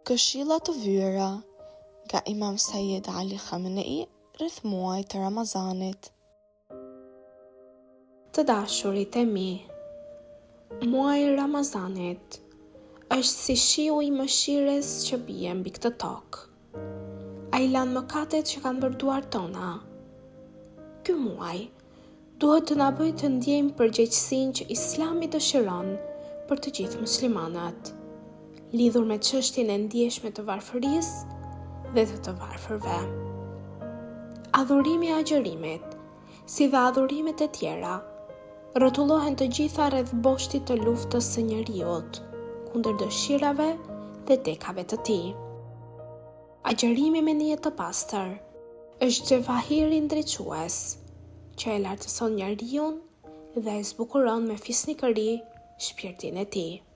Këshilla të vyera nga Imam Sayyid Ali Khamenei rreth muajit të Ramazanit. Të dashurit e mi, muaji i Ramazanit është si shiu i mëshires që bie mbi këtë tokë. Ai lan mëkatet që kanë bërë duart tona. Ky muaj duhet të na bëjë të ndjejmë përgjegjësinë që Islami dëshiron për të gjithë muslimanët, lidhur me çështjen e ndjeshme të varfërisë dhe të varfërve. Adhurimi i agjërimit, si dhe adhurimet e tjera, rrotullohen të gjitha rreth boshtit të luftës së njeriut kundër dëshirave dhe tekave të tij. Agjërimi me niyet të pastër është xhevahiri ndriçues që e lartëson njeriun dhe e zbukuron me fisnikëri shpirtin e tij.